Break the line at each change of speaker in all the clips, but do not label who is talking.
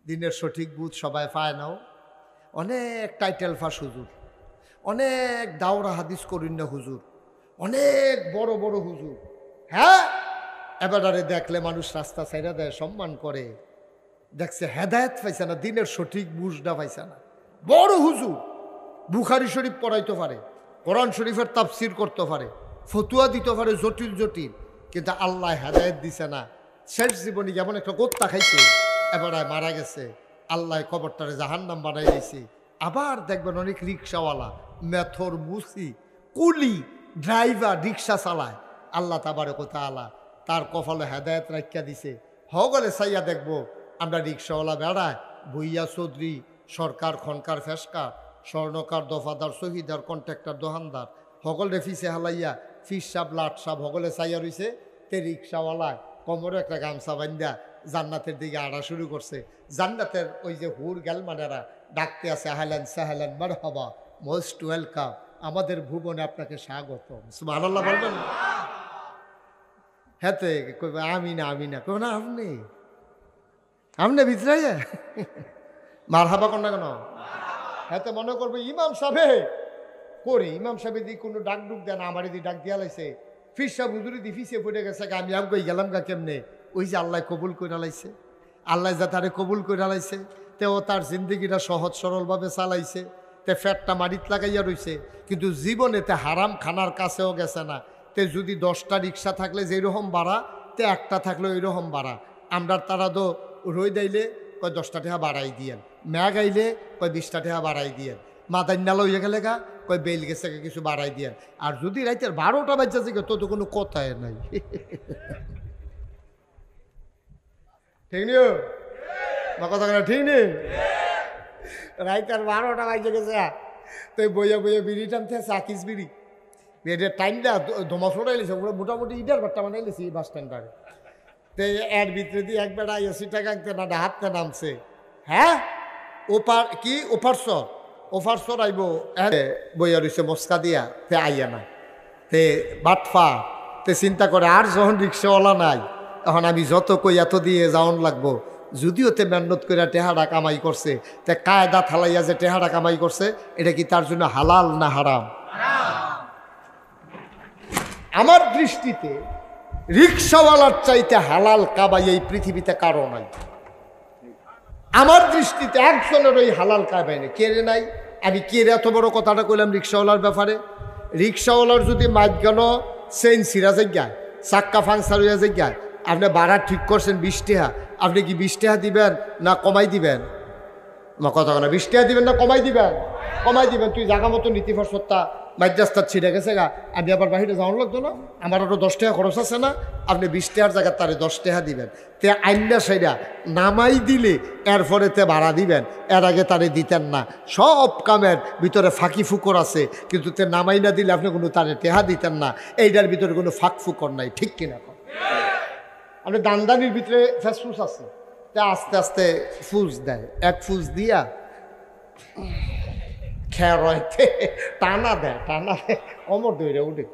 দিনের সঠিক বুঝ সবাই পায় নাও। অনেক টাইটেল ফাঁস হুজুর, অনেক দাওরা হাদিস করিন্না হুজুর, অনেক বড় বড় হুজুর। হ্যাঁ, এবারে দেখলে মানুষ রাস্তা ছাইরা দেয়, সম্মান করে। দেখছে হেদায়েত পাইছে না, দিনের সঠিক বুঝটা পাইছে না। বড় হুজুর বুখারী শরীফ পড়াইতে পারে, কোরআন শরীফের তাফসির করতে পারে, ফতুয়া দিতে পারে জটিল জটিল, কিন্তু আল্লাহ হেদায়েত দিছে না। শেষ জীবনে যেমন একটা গোত্তা খাইছে, এবারে মারা গেছে, আল্লাহ কবরটারে জাহান্নাম বানাই দিয়েছে। আবার দেখবেন অনেক রিক্সাওয়ালা, মেথর, মুসি, কুলি, ড্রাইভার রিক্সা চালায়, আল্লাহ তাবারক ওয়া তাআলা তার কপালে হেদায়েত রাখিয়া দিছে। হগলে চাইয়া দেখবো আমরা রিক্সাওয়ালা বেড়ায়, ভুইয়া চৌধুরী, সরকার, খনকার, ফেসকার, স্বর্ণকার, দফাদার, শহীদার, কন্ট্রাক্টর, দোকানদার, হগলে ফিসে হালাইয়া ফিস সাপ, লাট সাপ হগলে চাইয়া রইছে। তে রিক্সাওয়ালায় কোমরে একটা গামছা বান্ধা জান্নাতের দিকে আড়া শুরু করছে। জান্নাতের ওই যে হুর গেলমানেরা ডাকতে আছে, আহলান সাহলান মারহাবা, মোস্ট ওয়েলকাম, আমাদের ভুবনে আপনাকে স্বাগতম। সুবহানাল্লাহ বলবেন। হেতে কইবে আমি না, আমি না, কইবে না আপনি, আপনি ভিতরে মারহাবা কর না কেন? হেতে মনে করবে ইমাম সাহেব করে, ইমাম সাহেব দি কোনো ডাক ডুক দেন, আমার দি ডাক দিয়া লাইছে, ফির সাহেব হুজুরি দি ফিসে পড়ে গেছে, আমি আম কই গেলাম গা কেমনে? ওই যে আল্লাহ কবুল করে লাইছে, আল্লাহ যা তারে কবুল করে লাইছে, তেও তার জিন্দগিটা সহজ সরলভাবে চালাইছে, তে ফ্যাটটা মারিত লাগাইয়া রইছে, কিন্তু জীবনেতে হারাম খানার কাছেও গেছে না। তে যদি 10টা রিক্সা থাকলে যেরকম ভাড়া, তে একটা থাকলে ওই রকম ভাড়া। আমরা তারা তো রই দাইলে কয় 10টা টাকা বাড়াই দিয়েন, ম্যাগ আইলে কয় 20টা টাকা বাড়াই দিয়েন, মাদান্যাল হইয়া গেলে গা কয় বেল গেছে কিছু বাড়াই দিয়েন। আর যদি রাইতের 12টা বাজছে যে তো কোনো কথাই নাই। ঠিক নিও না কথা, ঠিক নেই? রাইতের 12টা বাজে গেছে, তো বইয়া বইয়া বিড়ি টানতে চাকিস বিড়ি বেডের টাইমটা ধোমা ফোটাই লিছে, মোটামুটি ইটার বারটা বানাই লিছি বাস স্ট্যান্ডারে। তো এর ভিতরে দিয়ে একবার 80 টাকা না হাতটা নামছে। হ্যাঁ, ওপার কি ওপারসর, ওপারসর আইব বইয়া রইছে মস্কা দিয়া, তে আইয়া না, তে বাটফা, তে চিন্তা করে আর যখন রিক্সাওয়ালা নাই, তখন আমি যত কই এত দিয়ে যাওন লাগবো। যদিও তে মেহনত করে টেহারা কামাই করছে, তে কায়দা থালাইয়া যে টেহারা কামাই করছে, এটা কি তার জন্য হালাল না হারাম? আমার দৃষ্টিতে রিক্সাওয়ালার চাইতে হালাল কামাই এই পৃথিবীতে কারো নাই। আমার দৃষ্টিতে একজনের ওই হালাল কামাই নেই। কে রে নাই? আমি কে রে এত বড় কথাটা কইলাম রিক্সাওয়ালার ব্যাপারে? রিক্সাওয়ালার যদি মাঝখানো চেইন সিরা যাইগায়, চাক্কা ফাংসার হইয়া যাইগায়, আপনি ভাড়া ঠিক করছেন 20 টাকা, আপনি কি 20 টাকা দিবেন না কমাই দিবেন? আমার কথা না, 20 টাকা দিবেন না কমাই দিবেন? কমাই দিবেন। তুই জায়গা মতো নীতি ফসত্তা মাইজাস্তার ছিঁড়ে গেছে গা, আমি আবার বাহিরে যাওয়ার লাগতো না, আমার আরও 10 টাকা খরচ আছে না, আপনি 20 টাকার জায়গায় তারে 10 টাকা দিবেন। তে আইনা সেইটা নামাই দিলে এরপরে তে ভাড়া দিবেন, এর আগে তারে দিতেন না। সব কামের ভিতরে ফাঁকি ফুকর আছে, কিন্তু তে নামাই না দিলে আপনি কোনো তারে টেহা দিতেন না। এইটার ভিতরে কোনো ফাঁক ফুকর নাই, ঠিক কিনা? আপনি দানদানির ভিতরে ফেসফুস আছে, তা আস্তে আস্তে ফুস দেয়, এক ফুস দিয়া খেয়ারতে টানা দেয়, টানা দেয়, অমর দইরে উঠে।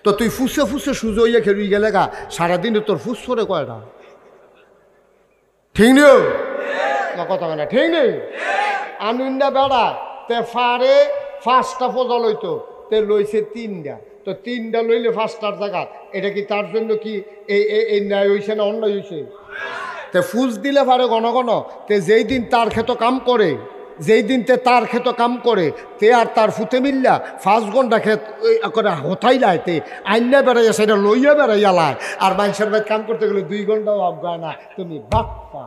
তো তুই ফুসে ফুসে সুজো হইয়া খেলুই গেলে গা, সারাদিনে তোর ফুস করে কয়টা? ঠিক নেই না কথা না, ঠিক নেই? আনুন্ডা বেড়া তে ফারে 5টা ফজল হইতো, তে লইছে 3টা, তো 3টা লইলে 5টার জায়গা, এটা কি তার জন্য কি এই ন্যায় হইছে না অন্যায় হইছে? তে ফুস দিলে পারে ঘন ঘন, তে যেই দিন তার ক্ষেত কাম করে, যেই দিন তে তার ক্ষেত কাম করে, তে আর তার ফুতে মিল্লা 5 ঘন্টা ক্ষেত করে হতাই লাই, তে আইনা বেড়াইয়া সেটা লইয়া বেড়াইয়া লাই। আর মানুষের বাড়ি কাম করতে গেলে 2 ঘন্টাও অজ্ঞায় না, তুমি বাপ্পা।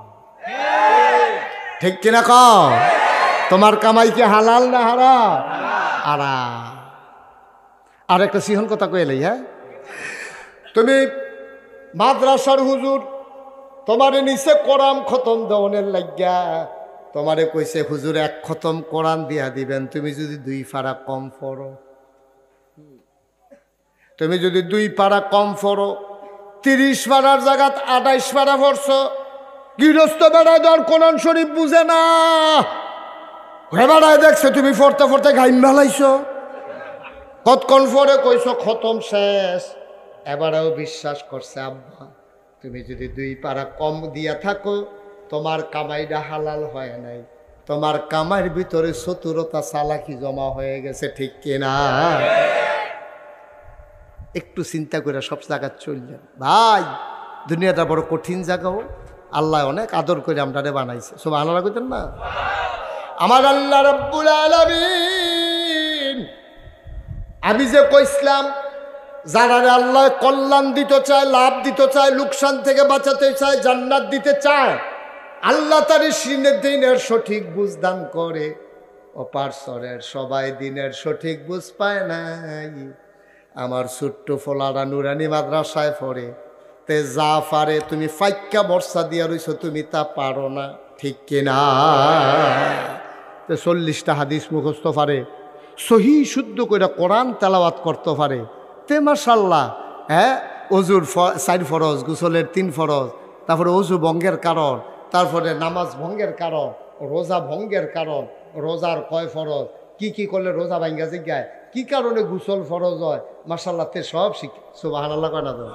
ঠিক কিনা কও? তোমার কামাই কি হালাল না হারাম? আর একটা সিহন কথা কইলেই, হ্যাঁ, তুমি মাদ্রাসার হুজুর তোমারে নিচে কোরআন খতম দেওয়ানের লাগিয়া তোমারে কইছে হুজুর 1 খতম কোরআন দিয়া দিবেন, তুমি যদি 2 পারা কম পড়ো, তুমি যদি 2 পারা কম পড়ো, 30 পারার জায়গা 28 পারা পড়ছো। গৃহস্থ বেড়ায় দেওয়ার কোরআন শরীফ বুঝে না, বেড়ায় দেখছে তুমি পড়তে পড়তে গাইম মেলাইছো, কতক্ষণ পরে কইছো খতম শেষ, এবারেও বিশ্বাস করছে আব্বা তুমি যদি 2 পারা কম দিয়া থাকো, তোমার কামাইটা হালাল হয় নাই, তোমার কামাইয়ের ভিতরে চতুরতা চালাকি জমা হয়ে গেছে, ঠিক কিনা? একটু চিন্তা করে সব জায়গা চললেন ভাই। দুনিয়াটা বড় কঠিন জায়গাও, আল্লাহ অনেক আদর করে আমরা বানাইছে। সুবহানাল্লাহ কইতেন না? আমার আল্লাহ রাব্বুল আলামিন, আমি যে কইছিলাম যারা আল্লাহ কল্যাণ দিতে চায়, লাভ দিতে চায়, লোকসান থেকে বাঁচাতে চায়, জান্নাত দিতে চায়, আল্লাহ তার দিনের সঠিক বুঝ দান করে। অপারসরের সবাই দিনের সঠিক বুঝ পায় নাই। আমার ছোট্ট ফোলারা নুরানি মাদ্রাসায় পড়ে, তে যা পারে তুমি ফাইক্কা বর্ষা দিয়া রইছো, তুমি তা পারো না, ঠিক কিনা? 40টা হাদিস মুখস্থ পারে, সহি শুদ্ধ করে কোরআন তেলাওয়াত করতে পারে, তে মাশাআল্লাহ। হ্যাঁ, অজুর 4 ফরজ, গোসলের 3 ফরজ, তারপরে অজু ভঙ্গের কারণ, তারপরে নামাজ ভঙ্গের কারণ, রোজা ভঙ্গের কারণ, রোজার কয় ফরজ, কি কি করলে রোজা ভাঙ্গা জিজ্ঞায়, কি কারণে গোসল ফরজ হয়, মাশাআল্লাহ তে সব শিখে। সুবহানাল্লাহ কয় না তো?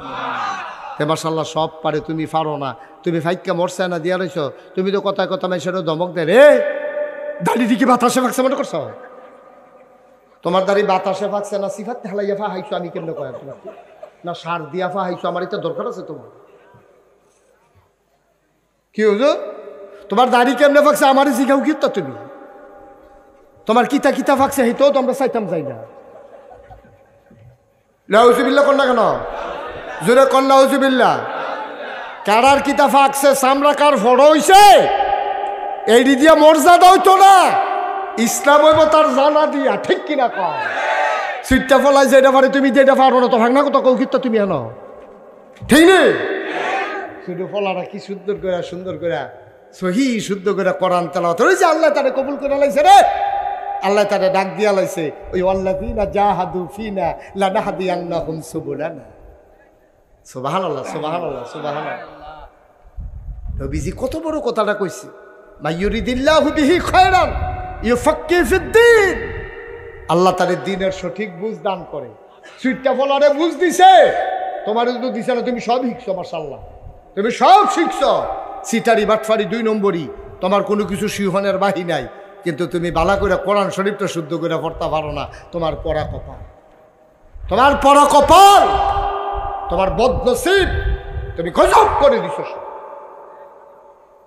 তে মাশাআল্লাহ সব পারে, তুমি পারো না, তুমি ফাইক্কা মরছে না দিয়া রইছ। তুমি তো কথায় কথা মেশারও ধমক দেয়, রে দাড়ি দিকে বাতাসে ফাঁকছে মনে করছো? তোমার দাড়ি বাতাসে ফাঁকছে না সিফাত হেলাইয়া ফা হাইছো, আমি কেমনে কয় তোমার না সার দিয়া ফা হাইছো? আমার এটা দরকার আছে তোমার? কি হুজুর তোমার দাড়ি কেমনে ফাঁকছে আমারই জিগাও কি তো? তুমি তোমার কিতা কিতা ফাঁকছে হেইতেও তো আমরা চাইতাম যাই না। নাউজুবিল্লাহ কন্যা কেন জোরে কন্যা নাউজুবিল্লাহ। কারার কিতা ফাঁকছে, চামড়া কার ফড় হইছে, এইডি দিয়া মর্যাদা হইতো না, ইসলাম হইব তার জানা দিয়া, ঠিক কিনা কয়? সিটটা ফলাই যেটা পারে তুমি যেটা পারো না তো ভাঙনা কত কৌকিত তুমি হেন, ঠিক নেই? শুধু ফলাটা কি সুন্দর করে সুন্দর করে সহি শুদ্ধ করে কোরআন তেলাওয়াত ওই যে আল্লাহ তারে কবুল করে লাইছে রে, আল্লাহ তারে ডাক দিয়া লাইছে, ওই আল্লাযীনা জাহাদু ফিনা লানাহদিয়ান্নাহুম সুবুলানা। সুবহানাল্লাহ সুবহানাল্লাহ সুবহানাল্লাহ। নবীজি কত বড় কথাটা কইছে, মাইয়ুরিদিল্লাহু বিহি খায়রান ইউফাক্কিহু ফিদ্দীন। আল্লাহ তারে দ্বীনের সঠিক বুঝ দান করে। সুইটটা ফলারে বুঝ দিছে, তোমার যদি দিছে না, তুমি সব শিখছো মাশাআল্লাহ, তুমি সব শিখছো। সিটারি বাটফারি 2 নম্বরই, তোমার কোনো কিছু সিংহনের বাহি নাই, কিন্তু তুমি বালা করে কোরআন শরীফটা শুদ্ধ করে পড়তে পারো না। তোমার পড়া কপাল, তোমার পড়া কপাল, তোমার বদনসিব, তুমি গজব করে দিছো,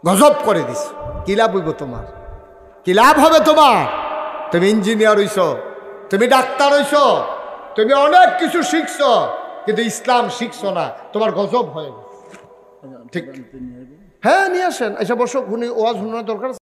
গজব করে দিছ। কি লাভ হইব তোমার? কি লাভ হবে তোমার? তুমি ইঞ্জিনিয়ার হইছ, তুমি ডাক্তার হইছ, তুমি অনেক কিছু শিখছো, কিন্তু ইসলাম শিখছো না, তোমার গজব হয়ে গেছে। ঠিক? হ্যাঁ নিয়ে আসেন, এসে বসো, ওয়াজ শোনার দরকার।